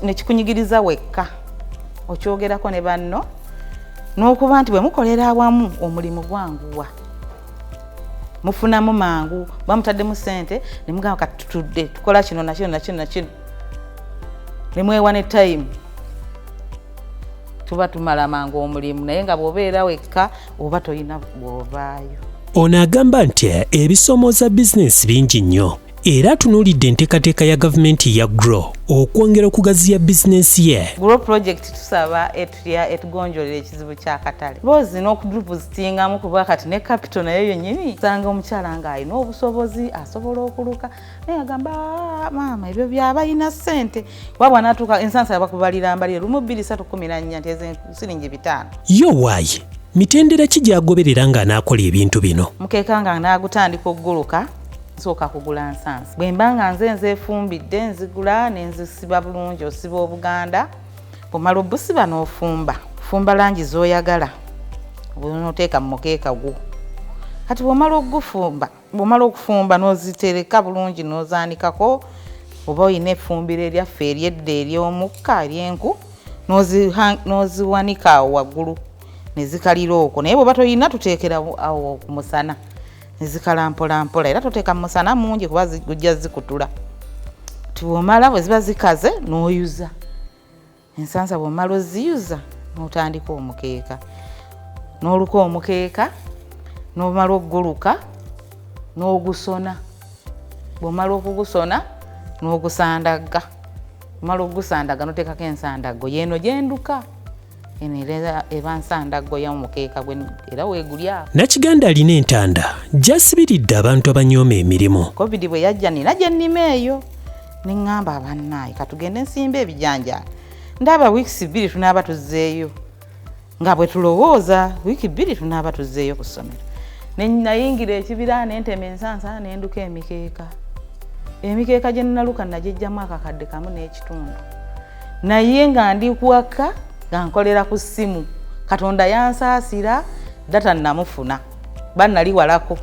ne kikunyigiriza wekka okyogerako ne banno n'okuba nti bwe mukolera awamu omulimu gwanguwa mufunamu mangu bamutaddemu ssente ne mugamba kati tutudde tukola kino nakino nakino nakino ne mwewa ne time tuba tumala mangu omulimu naye nga bw'obeera wekka oba toyina bw'ovaayo. Ono agamba nti ebisoomooza bizinesi bingi nnyo era tunuulidde enteekateeka ya gavumenti ya GROW okwongera okugaziya bizinesi ye. GROW project tusaba etugonjolera ekizibu ky'akatale boozi n'okudupustingamu kuba kati ne capital nayo yennyini sanga omukyala ng'alina obusobozi asobola okuluka naye agamba maama ebyo byabalina ssente wabwa n'atuuka ensansa yabakubalira mbalire 1,214 nti siringi 5. Yo waayi mitendera ki gy'agoberera nga n'akola ebintu bino? Mukeeka nga n'agutandika okuguluka nsooka kugula nsansa bwe mba nga nze nzeefumbidde nzigula ne nzisiba bulungi osiba obuganda bw'omala obusiba n'ofumba fumba langi z'oyagala onoteeka mu mukeeka gwo kati bw'omala okufumba n'ozitereka bulungi n'ozaanikako oba oyina effumbiro eryaffe eryedda ery'omukka ery'enku n'oziwanika awo waggulu ne zikalira okwo naye bw'oba toyina tuteekera awo ku musana nezikala mpola mpola era toteeka mu musana mungi kuba gujja zikutula. Bw'omala bwe ziba zikaze n'oyuza ensansa bw'omala oziyuza n'otandika omukeeka n'oluka omukeeka n'omala okuguluka n'ogusona bw'omala okugusona n'ogusandaga omala okugusandaga n'oteekako ensandago yeeno gyenduka eba nsandago y'omukeeka gwe era weegulya. Nakiganda alina entanda gyasibiridde abantu abanyooma emirimu. COVID bwe yajja nina gye nnima eyo ne ŋŋamba abannaaye katugende nsimba ebijanjaalo ndaba wiikisi 2 tunaaba tuzzeeyo nga bwe tulowooza wiiki 2 tunaaba tuzzeeyo ku ssomero ne nayingira ekibira ne ntema ensansa ne nduka emikeeka gye nnaluka nagyejjamu akakadde kamu n'ekitundu naye nga ndi kuwaka nga nkolera ku ssimu Katonda yansaasira data namufuna bannali walako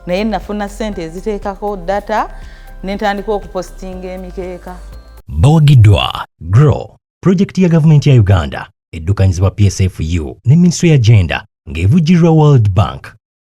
naye nafuna ssente eziteekako data nentandika okupostinga emikeeka. Bawagiddwa GROW projekiti ya gavumenti ya Uganda eddukanyizibwa PSFU ne Ministry ya Gender ng'evujjirwa World Bank.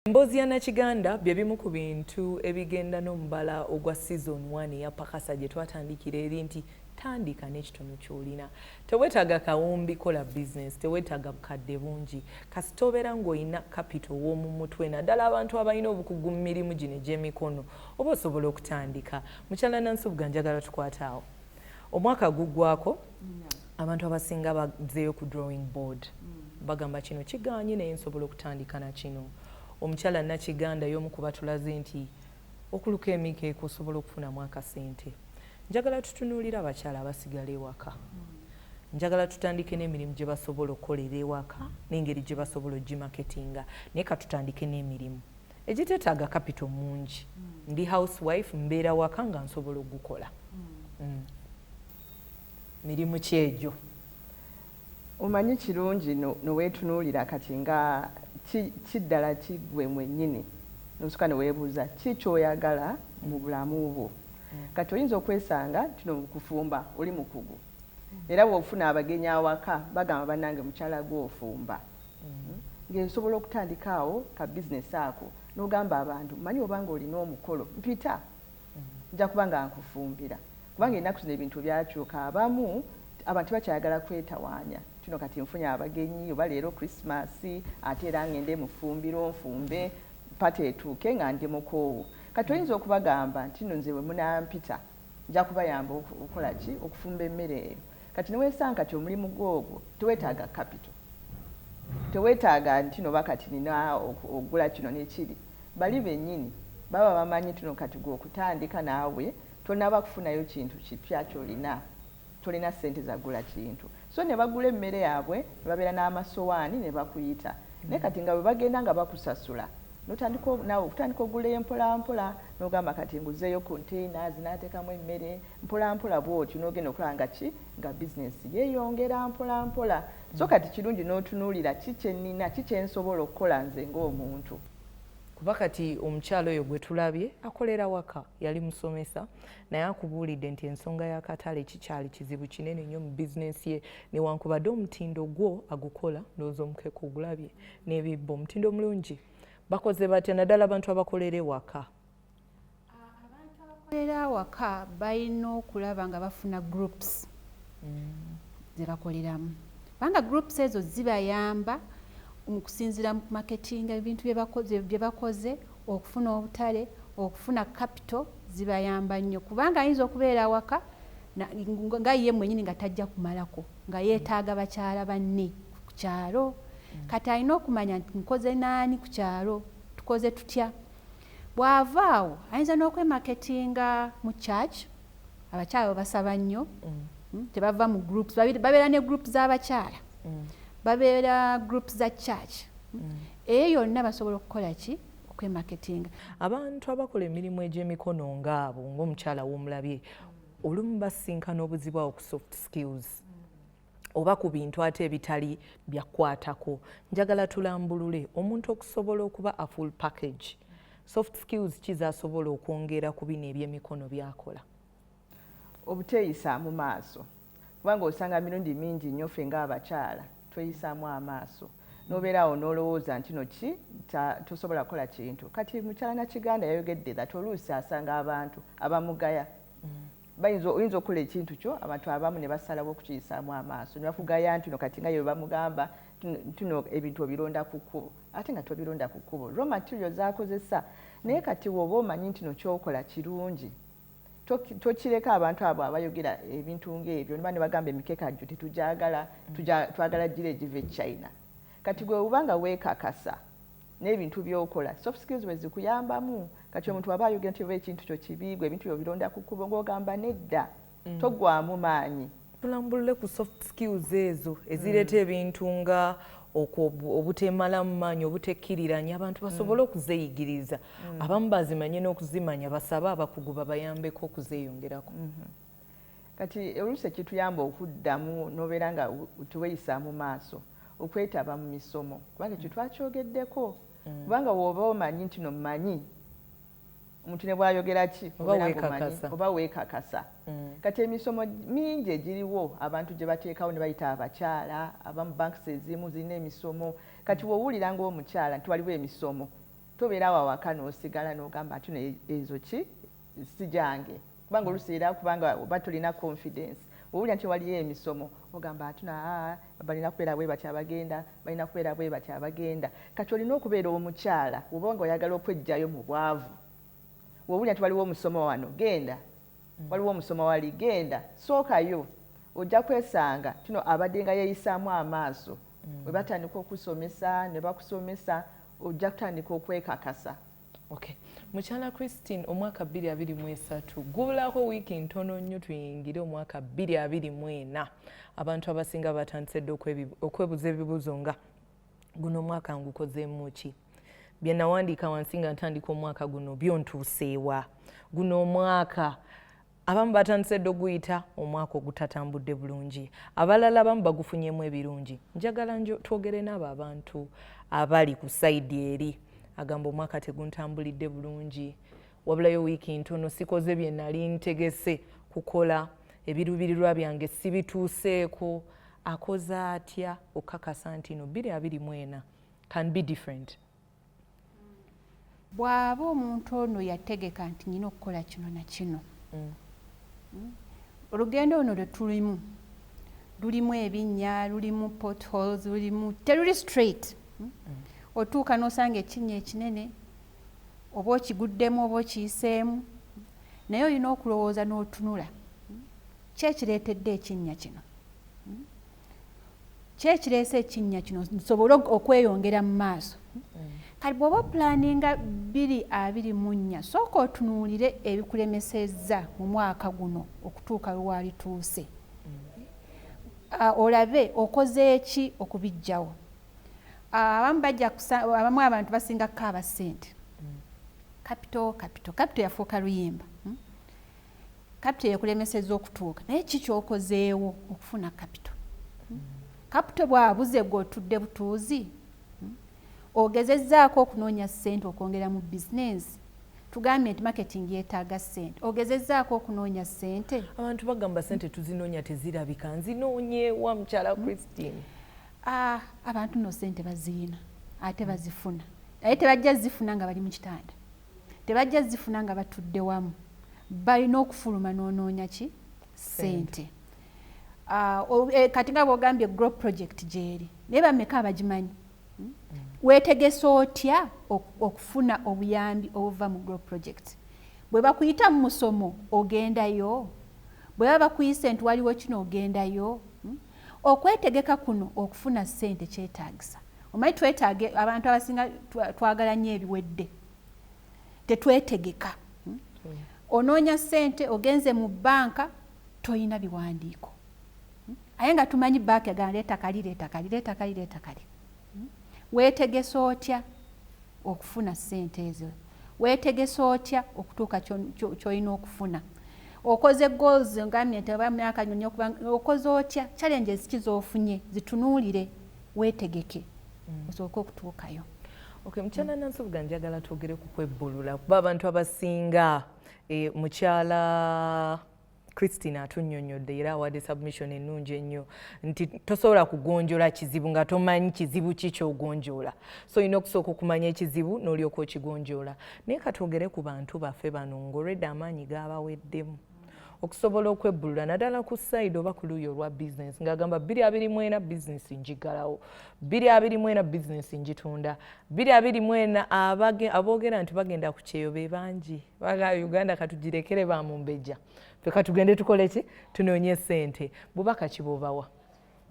Emboozi ya Nakiganda bye bimu ku bintu ebigenda n'omubala ogwa season 1 ya Pakasa gye twatandikira eri nti tandika n'ekitono ky'olina. Teweetaaga kawumbi kola business, teweetaaga bukadde bungi. Kasita obeera ng'olina capital w'omu mutwe, naddala abantu abalina obukugu mu mirimu gino egy'emikono, oba osobola okutandika. Mukyala Nansubuga njagala tukwate awo. Omwaka guggwako, abantu abasinga bazzeeyo ku drawing board. Bagamba kino kigaanye naye nsobola okutandika na kino. Omukyala Nakiganda y'omu ku batulaze nti okuluka emikeeka osobola okufunamu akasente. Njagala tutunuulira abakyala abasigala ewaka. Njagala tutandike n'emirimu gye basobola okukolera ewaka n'engeri gye basobola ogimaketinga. Naye ka tutandike n'emirimu egiteetaaga capital mungi. Ndi housewife, mbeera waka nga nsobola okugukola. Mirimu ki egyo? Omanyi kirungi noweetunuulira kati nga kiddala kigwe mwennyini nosooka neweebuuza ki kyoyagala mu bulamu bwo. Kati oyinza okwesanga kino kufumba oli mukugu era bw'ofuna abagenyi awaka bagamba bannange mukyala gw'ofumba. Ng'osobola okutandikaawo ka bizinesi ako n'ogamba abantu manyi obanga olina omukolo mpita nja kuba nga nkufumbira. Kubanga ennaku zino ebintu byakyuka, abamu abantu bakyayagala kwetawaanya. Kino kati nfunye abagenyi oba leero Krismasi ate era ngende mufumbiro nfumbe pata etuuke nga ndi mukoowu. Kati oyinza okubagamba nti nno nze bwe munampita nja kubayamba okukola ki okufumba emmere eyo. Kati neweesanga kati omulimu gwogwo teweetaaga capital, teweetaaga nti no bakati nina okugula kino n'ekiri. Bali bennyini baba bamanyi tino kati gwe okutandika naawe tonaba kufunayo kintu kipya kyolina, tolina ssente zagula kintu. So ne bagula emmere yaabwe ne babeera n'amasowaani ne bakuyita. Naye kati nga bwe bagenda nga bakusasula notandika naawe okutandika ogula mpola mpola n'ogamba kati nguzeeyo containers n'ateekamu emmere mpola mpola bw'otyo n'ogenda okulaba nga ki nga bizinesi yeeyongera mpola mpola. So kati kirungi n'otunuulira ki kye nnina, ki kye nsobola okukola nze ng'omuntu. Kuba kati omukyalo oyo gwe tulabye akolera waka yali musomesa naye akubuulidde nti ensonga y'akatale kikyali kizibu kinene nnyo mu bizinesi ye, newankubadde omutindo gwo agukola ndowooza omukeeka ogulabye n'ebibbo omutindo mulungi. Bakoze batya naddala abantu abakolera ewaka? Abantu abakolera awaka balina okulaba nga bafuna groups ze bakoleramu. Kubanga groups ezo zibayamba okusinziira mu marketing ebintu bye bakoze, okufuna obutale, okufuna capital, zibayamba nnyo. Kubanga ayinza okubeera awaka nga ye mwennyini nga tajja kumalako, nga yeetaaga bakyala banne ku kyalo. Kati alina okumanya nti nkoze naani ku kyalo, tukoze tutya. Bw'avaawo ayinza n'okwemaketinga mu church, abakyala basaba nnyo, tebava mu groups, babeera ne groups z'abakyala, babeera groups za church. Eyo yonna basobola okukola ki? Okwemaketinga. Abantu abakola emirimu egy'emikono ng'abo ng'omukyala w'omulabye olumu basinkana obuzibu awo ku soft skills oba ku bintu ate ebitali byakwatako. Njagala tulambulule omuntu okusobola okuba a full package. Soft skills kizasobola okwongera ku bino eby'emikono byakola. Obuteeyisa mu maaso, kubanga osanga mirundi mingi nnyo ffe ng'abakyala tweyisaamu amaaso n'obeeraawo n'olowooza nti no ki tosobola kukola kintu. Kati mukyala Nakiganda yayogedde that oluusi asanga abantu abamugaya oyinza okukola ekintu kyo abantu abamu ne basalawo okukiyisaamu amaaso ne bakugaya nti no kati nga ye bamugamba tuno ebintu obironda ku kkubo ate nga tobironda ku kkubo, raw material z'akozesa. Naye kati woba omanyi nti no kyokola kirungi tokireka abantu abo abayogera ebintu ng'ebyo ne bagamba emikeeka gyo tetugyagala, twagala gira egiva e China. Kati gwe obanga weekakasa n'ebintu by'okola soft skills bwe zikuyambamu. Kati omuntu aba ayogera nti oba ekintu kyo kibi, gwe ebintu byobironda ku kkubo ng'ogamba nedda, toggwamu maanyi. Tulambulule ku soft skills ezo ezireeta ebintu nga obutemala mu maanyi, obutekkiriranya, abantu basobole okuzeeyigiriza. Abamu bazimanye n'okuzimanya basabe abakugu babayambeko okuzeeyongerako. Kati oluusi ekituyamba okuddamu n'obeera nga tuweeyisa mu maaso okwetaba mu misomo, kubanga ekyo twakyogeddeko. Kubanga woba omanyi nti no mmanyi omuntu ne bw'ayogera ki oba weekakasa. Kati emisomo mingi egiriwo abantu gye bateekawo ne bayita abakyala, abamu banks ezimu zirina emisomo. Kati w'owulira ng'omukyala nti waliwo emisomo, tobeerawo awaka n'osigala n'ogamba nti ezo ki si gyange. Kubanga oluusi era kubanga oba tolina confidence owulira nti waliyo emisomo ogamba atuna balina kubeera bwe batya abagenda balina kubeera bwe batya abagenda kati olina okubeera omukyala oba nga oyagala okwejjayo mu bwavu wowulira nti waliwo omusomo wano genda waliwo omusomo wali genda sookayo ojja kwesanga kino abadde nga yeeyisaamu amaaso bwe batandika okusomesa ne bakusomesa ojja kutandika okwekakasa. Okay. Mukyala Christine omwaka 2023 gubulako wiiki ntono nnyo tuyingire omwaka 2024 abantu abasinga batandise dde okwebuza ebibuuzo nga guno omwaka ngukozeemu ki bye nawandiika wansi nga ntandika omwaka guno byontuuseewa guno omwaka abamu batandise dde oguyita omwaka ogutatambudde bulungi abalala abamu bagufunyemu ebirungi njagala twogere n'abo abantu abali ku sayidi eri agamba omwaka teguntambulidde bulungi wabulayo wiiki ntono sikoze bye nali ntegese kukola ebiruubirirwa byange sibituuseeko akoze atya okakasa nti no 2024 can be different. Bw'aba omuntu ono yategeka nti nina okukola kino na kino olugendo ono lwe tulimu lulimu ebinnya lulimu potholes lulimu teruli straight otuuka n'osanga ekinnya ekinene oba okiguddemu oba okiyiseemu naye olina okulowooza n'otunula kyekireetedde ekinnya kino kyekireese ekinnya kino nsobole okweyongera mu maaso kati bw'oba pulaninga 2024 sooka otunuulire ebikulemesezza mu mwaka guno okutuuka lwe walituuse olabe okoze eki okubijjawo. Abamu abantu basingako abasente kapito yafuuka luyimba kapito yekulemeseza okutuuka naye kikyokozeewo okufuna kapito bwabuze gwe otudde butuuzi ogezezzaako okunoonya ssente okwongera mu bizinensi tugambye nti marketing yeetaaga ssente ogezezzaako okunoonya ssente abantu bagamba ssente tuzinoonya tezirabika nzinoonye wa mukyala Christine. Abantu no ssente baziina ate bazifuna naye tebajja zifuna nga bali mu kitanda tebajja zifuna nga batudde wamu balina okufuluma n'onoonya ki ssente. Kati nga bw'ogambye grow project gyeri naye bameka abagimanyi weetegesa otya okufuna obuyambi obuva mu grow project bwe bakuyita mu musomo ogendayo bwe baba bakuyise nti waliwo kino ogendayo okwetegeka kuno okufuna ssente kyetaagisa omanyi twetaage abantu abasinga twagala nnyo ebiwedde tetwetegeka onoonya ssente ogenze mu bbanka toyina biwandiiko aye nga tumanyi banka egana leeta kali weetegesa otya okufuna ssente ezo weetegesa otya okutuuka ky'olina okufuna okoze goals ngamye nti aba myaka nyonyo okoze otya challenges kizoofunye zitunuulire weetegeke osooka okutuukayo. Okay, mukyala Nansubuga njagala twogere ku kwebbulula kuba abantu abasinga mukyala Christine atunnyonnyodde era awadde submission ennungi ennyo nti tosobola kugonjola kizibu nga tomanyi kizibu ki ky'ogonjoola so olina okusooka okumanya ekizibu n'olyoka okigonjoola naye katwogere ku bantu baffe bano ng'olwedde amaanyi gaabaweddemu okusobola okwebbulula naddala ku side oba ku luuyi olwa bizinesi ng'agamba 2024 bizinesi ngiggalawo 2024 bizinesi ngitunda 2024 aboogera nti bagenda ku kyeyo be bangi baga Uganda katugirekere bamumbejja ffe katugende tukole ki tunoonye ssente bubaka ki bw'obawa?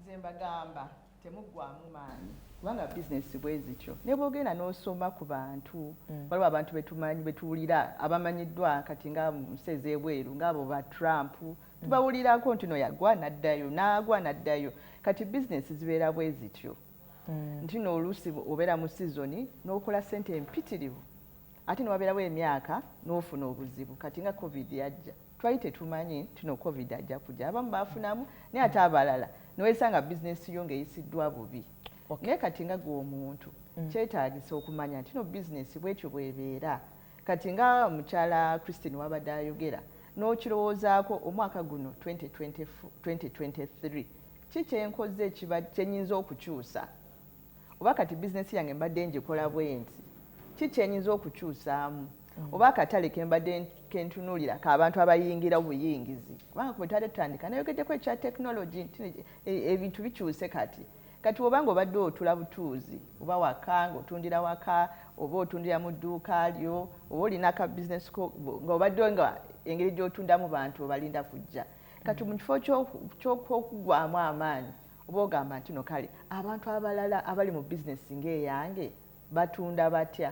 Nze mbagamba temuggwaamu maanyi kubanga bizinesi bwe zityo ne bw'ogenda n'osoma ku bantu waliwo abantu betumanyi betuwulira abamanyiddwa kati nga museze ebweru ng'abo ba Trump tubawulirako nti no yagwa n'addayo n'agwa n'addayo kati bizinesi zibeera bwe zityo nti n'oluusi obeera mu sizoni n'okola ssente empitirivu ate newabeerawo emyaka n'ofuna obuzibu kati nga covid yajja twali tetumanyi nti no covid ajja kujja abamu baafunamu naye ate abalala newesanga bizinesi yo ng'eyisiddwa bubi. Naye kati nga gwe omuntu kyetaagisa okumanya nti no bizinesi bwetyo bwebeera kati nga mukyala Christine wabadde ayogera n'okirowoozaako omwaka guno 2023 ki kyenkoze kyenyinza okukyusa oba kati bizinesi yange mbadde ngikola bwe nti ki kyenyinza okukyusaamu oba akatale kembadde kentunuulira k'abantu abayingira obuyingizi kubanga ku bwetwali tutandika nayogeddeko ekya tekinologi ebintu bikyuse kati obanga obadde otula butuuzi oba waka ng'otundira waka oba otundira mu dduuka lyo oba olina ka bizinesi ng'obadde nga engeri gy'otundamu bantu obalinda kujja kati mu kifo ky'okugwamu amaanyi oba ogamba nti no kale abantu abalala abali mu bizinesi ng'eyange batunda batya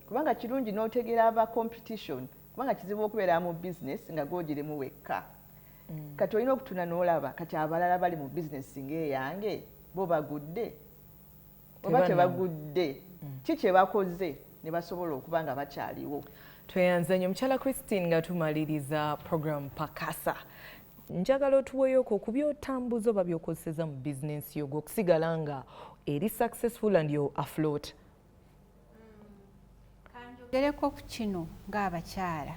kubanga kirungi n'otegeera aba competition kubanga kizibu okubeera mu bizinesi nga gw'ogirimu wekka kati olina okutuna n'olaba kati abalala bali mu bizinesi ng'eyange bo bagudde oba tebagudde ki kye bakoze ne basobola okuba nga bakyaliwo. Tweyanzanye omukyala Christine nga tumaliriza program Pakasa. Njagala otuweeyoko ku by'otambuza oba by'okozeseza mu bizinensi yo okusigala nga eri successful and you're afloat. Kanjogereko ku kino ng'abakyala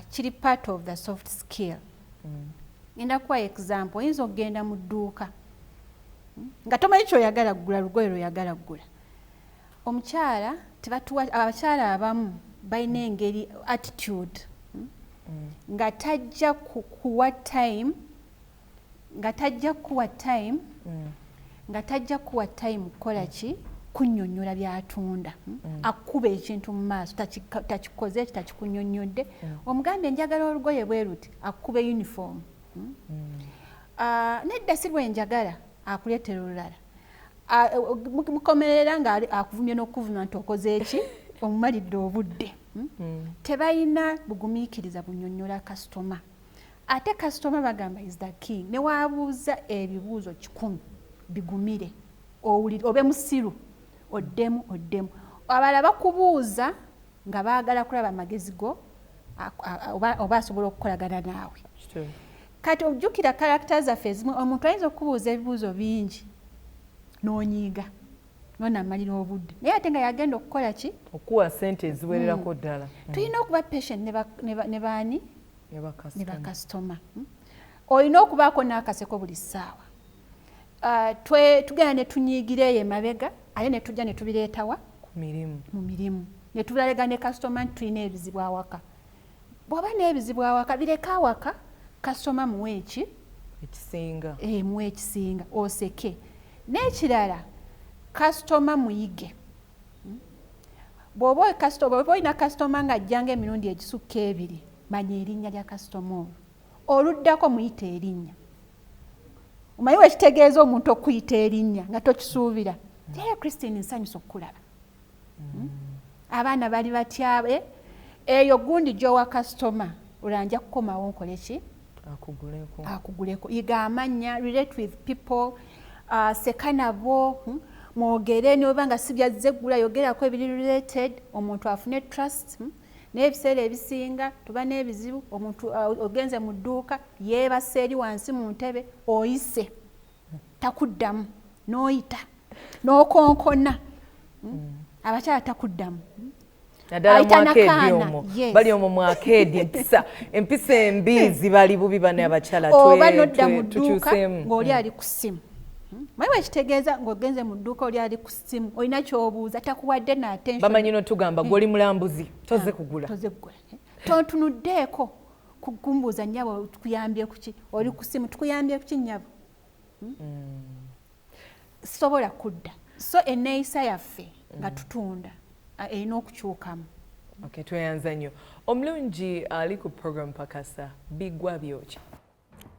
kiri part of the soft skill. Ngenda kuwa example oyinza okugenda mu dduuka nga tomanyi kyoyagala kugula lugoye lwoyagala kugula. Omukyala abakyala abamu balina engeri attitude nga tajja kuwa time kukola ki kunnyonnyola by'atunda akuba ekintu mu maaso takikoze takikunyonnyodde omugambe njagala olugoye bwe ruti akube uniform nedda si lwe njagala akuleetera olulala mukomerera nga akuvumye n'okuvuma nti okoze eki omumalidde obudde. Tebalina bugumiikiriza bunnyonnyola kasitoma ate kasitoma bagamba is the king. Ne waabuuza ebibuuzo 100 bigumire obe musiru oddemu abalala bakubuuza nga baagala kulaba amagezi go oba asobola okukolagana naawe. Kati ojjukira characters zaffe ezimu omuntu ayinza okubuuza ebibuuzo bingi n'onyiiga n'onamalira obudde naye ate nga yagenda okukola ki okuwa ssente eziwererako ddala. Tulina okuba patient ne baani ne bakasitoma. Olina okubaako n'akaseko buli ssaawa. Tugenda ne tunyiigira eyo emabega ate ne tujja ne tubireetawa mu mirimu ne tulalega ne kasitoma nti tulina ebizibu awaka. Bw'oba n'ebizibu awaka bireka awaka kasitoma muwe eki ekisinga muwe ekisinga oseke. N'ekirala kasitoma muyige. Bw'oba olina kasitoma ng'ajjanga emirundi egisukka 2 manya erinnya lya kasitoma olwo oluddako muyita erinnya. Omanyi wekitegeeza omuntu okuyita erinnya nga tokisuubira naye Christine nsanyusa okukulaba. Abaana bali batyabe eyo gundi gy'owa kasitoma olanja kukomawo nkole ki akuguleko. Yiga amannya, relate with people, seka nabo, mwogere n'oba nga si byazze ggula yogerako ebiri related omuntu afune trust. N'ebiseera ebisinga tuba n'ebizibu omuntu ogenze mu dduuka yeebase eri wansi mu ntebe oyise takuddamu n'oyita n'okonkona abakyala takuddamu. Naddala mu akeedi omwo bali omwo mu akeedi empisa embizi bali bubi bane abakyala oba nodda mu dduuka ng'oli ali ku ssimu. Mayi wekitegeeza ng'ogenze mu dduuka oli ali ku ssimu olina ky'obuuza takuwadde n'attention. Bamanyi no tugamba gw'oli mulambuzi toze kugula. Tontunuddeeko kugumbuuza nnyabo tukuyambye ku ki oli ku ssimu tukuyambye ku ki nnyabo. Sobola kudda so enneeyisa yaffe nga tutunda erina okukyukamu. Okay, tweyanza nnyo. Omulungi ali ku program Pakasa biggwa byokya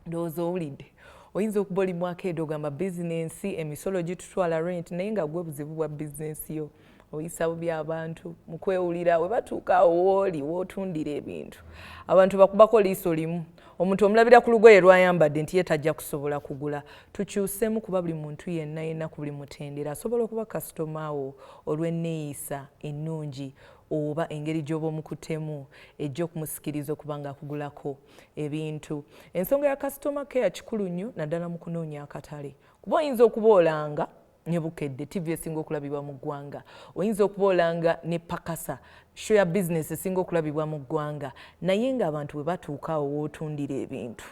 ndowooza owulidde oyinza okuba oli mu akeedi ogamba bizinensi emisolo gitutwala rent naye nga gwe buzibu bwa bizinensi yo oyisa bubi abantu mu kwewulira we batuuka awo wooli wootundira ebintu abantu bakubako liiso limu omuntu omulabira ku lugoye lwayambadde nti ye tajja kusobola kugula. Tukyusemu kuba buli muntu yenna ku buli mutendera asobola okuba kasitoma wo olw'enneeyisa ennungi oba engeri gy'oba omukutemu ejja okumusikiriza okuba nga akugulako ebintu. Ensonga ya kasitoma care kikulu nnyo naddala mu kunoonya akatale kuba oyinza okuba olanga ne Bukedde TV esinga okulabibwa mu ggwanga oyinza okuba olanga ne Pakasa show ya business esinga okulabibwa mu ggwanga naye ng'abantu bwe batuuka awo wootundira ebintu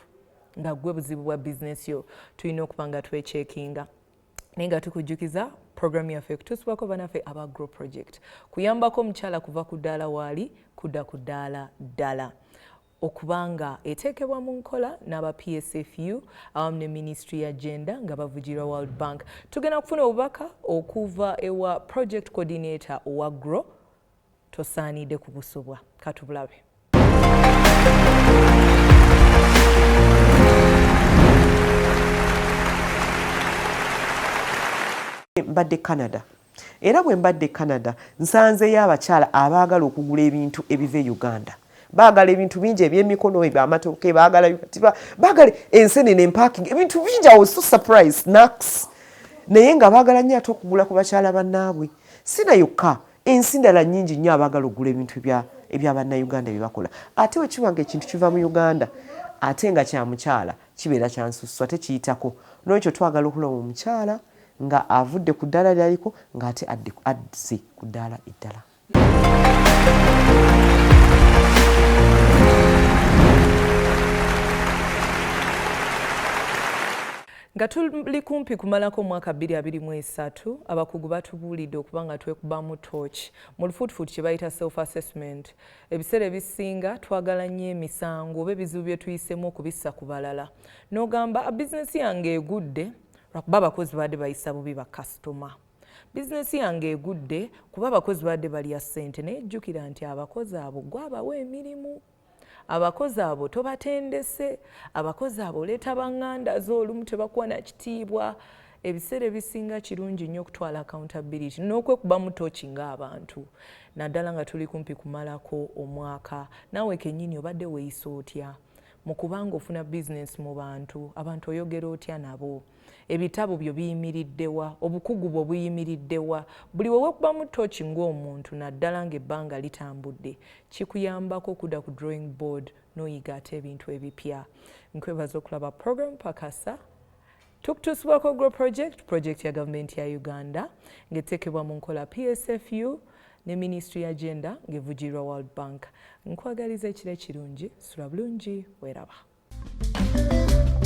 nga gwe buzibu bwa bizinensi yo tulina okuba nga twekyekinga. Nenga tukujjukiza program yaffe kutusibako banaffe aba Grow Project kuyambako omukyala kuva ku ddaala waali kudda ku ddaala ddala okubanga eteekebwa mu nkola n'aba PSFU awamu ne Ministry ya Gender nga bavugirwa World Bank. Tugenda kufuna obubaka okuva ewa Project Coordinator owa Grow. Tosaanidde kubusobwa katubulabe. Mbadde Canada era bwe mbadde Canada nsanzeyo abakyala abaagala okugula ebintu ebiva e Uganda. Baagala ebintu bingi eby'emikono eby'amatooke baagala ensenene empaaking ebintu bingi. I was so surprised snacks naye nga baagala nnyo ate okugula ku bakyala bannaabwe. Sina yokka ensi ndala nnyingi nnyo abaagala okugula ebintu ebya bannayuganda bye bakola. Ate we kiba nga ekintu kiva mu Uganda ate nga kya mukyala kibeera kya nsusu ate kiyitako. N'ekyo twagala okulaba omukyala nga avudde ku ddaala lyaliko ng'ate adze ku ddaala eddala. Nga tuli kumpi kumalako mwaka 2023 abakugu batubuulidde okuba nga twekubamu torch mu lufuutufuutu kye bayita self assessment. Ebiseera ebisinga twagala nnyo emisango oba ebizibu bye tuyisemu okubissa ku balala n'ogamba bizinesi yange egudde kuba abakozi badde bayisa bubi bakasitoma. Bizinesi yange egudde kuba abakozi badde balya ssente naye jjukira nti abakozi abo gwabawa emirimu. Abakozi abo tobatendese, abakozi abo oleeta baŋŋanda z'olumu tebakuwa na kitiibwa. Ebiseera ebisinga kirungi nnyo okutwala accountability n'okwekubamu tooki ng'abantu. Naddala nga tuli kumpi kumalako omwaka naawe kennyini obadde weeyisa otya mu kubanga ofuna bizinesi mu bantu, abantu oyogera otya nabo. Ebitabo byo biyimiriddewa, obukugu bwo buyimiriddewa. Buli we wekubamu tooki ng'omuntu naddala ng'ebbanga litambudde kikuyambako okudda ku drawing board n'oyiga ate ebintu ebipya. Nkwebaza okulaba program Pakasa tukutuusibwako Grow Project ya gavumenti ya Uganda ng'eteekebwa mu nkola PSFU ne Ministry ya Gender ng'evugirwa World Bank. Nkwagaliza ekiro ekirungi, sula bulungi, weeraba.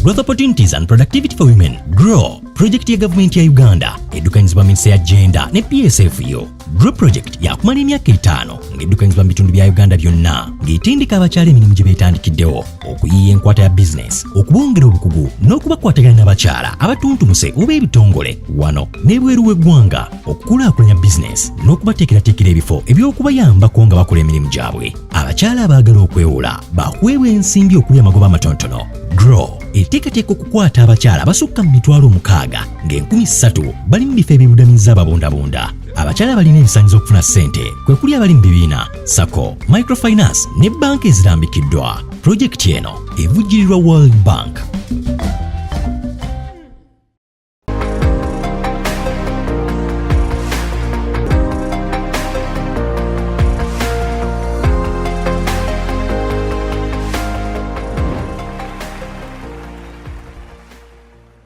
Growth Opportunities and Productivity for Women Grow Project ya gavumenti ya Uganda eddukanyizibwa Ministry ya Gender ne PSFU. Grow Project yakumala emyaka 5 ng'eddukanyizibwa mu bitundu bya Uganda byonna ng'etendeka abakyala emirimu gye beetandikiddewo okuyiiya enkwata ya bizinesi, okubongera obukugu n'okubakwatagana n'abakyala abatuntumuse oba ebitongole wano n'ebweru w'eggwanga okukulaakulanya bizinesi n'okubateekerateekera ebifo eby'okubayambako nga bakola emirimu gyabwe. Abakyala abaagala okwewola bakuweebwa ensimbi okuli amagoba amatonotono. Grow eteekateeka okukwata abakyala abasukka mu 60,000 ng'e3,000 bali mu bifo ebyebudamizza ababondabonda. Abakyala balina ebisaanyizo okufuna ssente kwe kuli abali mu bibiina, Sacco, Microfinance ne banka ezirambikiddwa. Pulojekiti eno evujjirirwa World Bank.